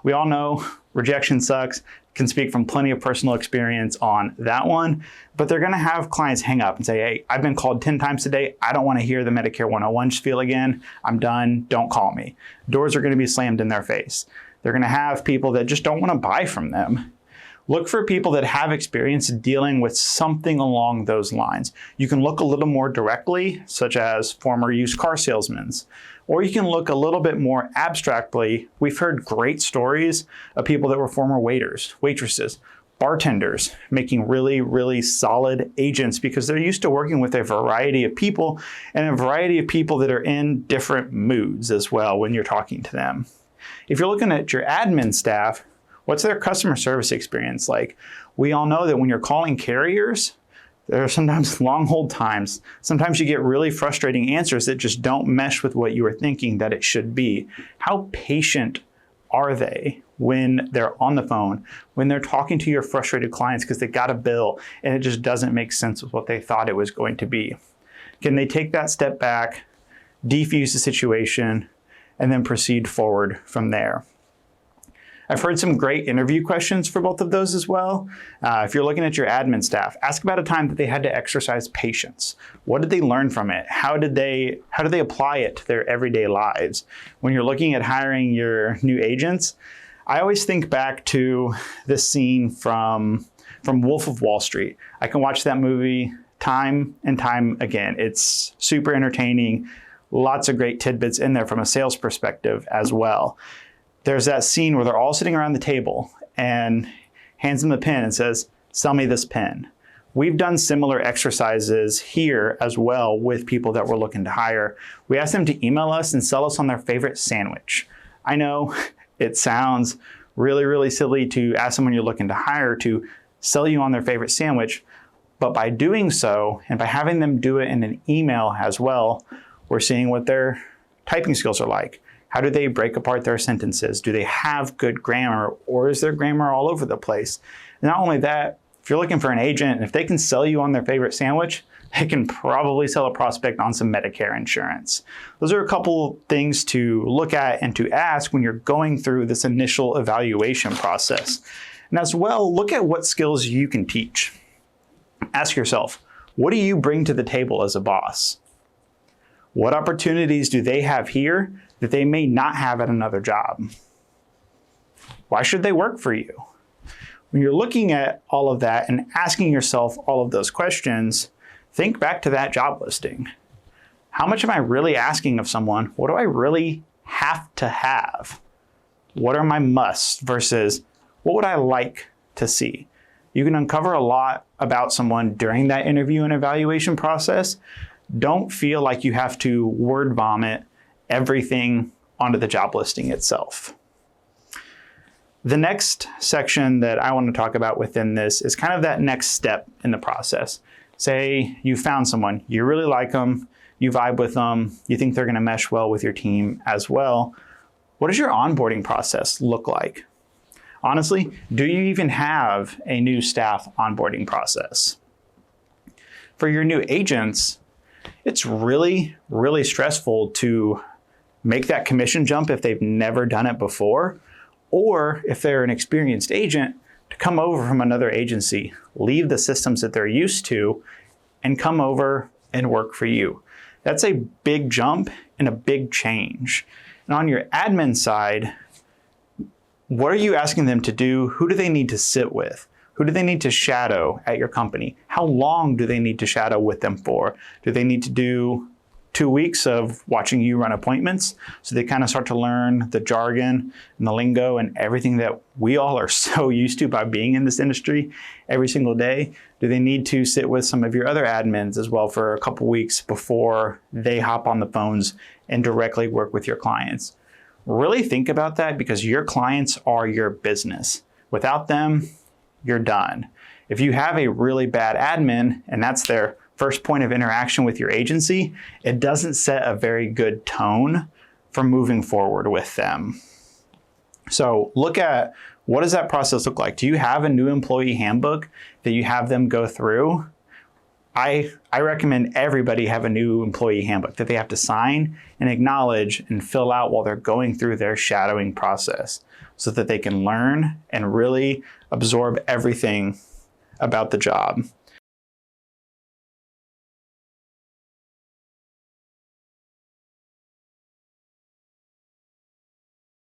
We all know rejection sucks. Can speak from plenty of personal experience on that one, but they're going to have clients hang up and say, hey, I've been called 10 times today. I don't want to hear the Medicare 101 spiel again. I'm done. Don't call me. Doors are going to be slammed in their face. They're going to have people that just don't want to buy from them. Look for people that have experience dealing with something along those lines. You can look a little more directly, such as former used car salesmen, or you can look a little bit more abstractly. We've heard great stories of people that were former waiters, waitresses, bartenders, making really, really solid agents because they're used to working with a variety of people and a variety of people that are in different moods as well when you're talking to them. If you're looking at your admin staff, what's their customer service experience like? We all know that when you're calling carriers, there are sometimes long hold times. Sometimes you get really frustrating answers that just don't mesh with what you were thinking that it should be. How patient are they when they're on the phone, when they're talking to your frustrated clients because they got a bill and it just doesn't make sense with what they thought it was going to be? Can they take that step back, defuse the situation, and then proceed forward from there? I've heard some great interview questions for both of those as well. If you're looking at your admin staff, ask about a time that they had to exercise patience. What did they learn from it? How did they apply it to their everyday lives? When you're looking at hiring your new agents, I always think back to this scene from Wolf of Wall Street. I can watch that movie time and time again. It's super entertaining. Lots of great tidbits in there from a sales perspective as well. There's that scene where they're all sitting around the table and hands them a pen and says, sell me this pen. We've done similar exercises here as well with people that we're looking to hire. We ask them to email us and sell us on their favorite sandwich. I know it sounds really, really silly to ask someone you're looking to hire to sell you on their favorite sandwich, but by doing so and by having them do it in an email as well, we're seeing what their typing skills are like. How do they break apart their sentences? Do they have good grammar, or is their grammar all over the place? Not only that, if you're looking for an agent, and if they can sell you on their favorite sandwich, they can probably sell a prospect on some Medicare insurance. Those are a couple things to look at and to ask when you're going through this initial evaluation process. And as well, look at what skills you can teach. Ask yourself, what do you bring to the table as a boss? What opportunities do they have here that they may not have at another job? Why should they work for you? When you're looking at all of that and asking yourself all of those questions, think back to that job listing. How much am I really asking of someone? What do I really have to have? What are my musts versus what would I like to see? You can uncover a lot about someone during that interview and evaluation process. Don't feel like you have to word vomit everything onto the job listing itself. The next section that I want to talk about within this is kind of that next step in the process. Say you found someone, you really like them, you vibe with them, you think they're going to mesh well with your team as well. What does your onboarding process look like? Honestly, do you even have a new staff onboarding process? For your new agents, it's really, really stressful to make that commission jump if they've never done it before, or if they're an experienced agent, to come over from another agency, leave the systems that they're used to, and come over and work for you. That's a big jump and a big change. And on your admin side, what are you asking them to do? Who do they need to sit with? Who do they need to shadow at your company? How long do they need to shadow with them for? Do they need to do 2 weeks of watching you run appointments so they kind of start to learn the jargon and the lingo and everything that we all are so used to by being in this industry every single day? Do they need to sit with some of your other admins as well for a couple weeks before they hop on the phones and directly work with your clients? Really think about that, because your clients are your business. Without them, you're done. If you have a really bad admin and that's their first point of interaction with your agency, it doesn't set a very good tone for moving forward with them. So look at, what does that process look like? Do you have a new employee handbook that you have them go through? I recommend everybody have a new employee handbook that they have to sign and acknowledge and fill out while they're going through their shadowing process so that they can learn and really absorb everything about the job.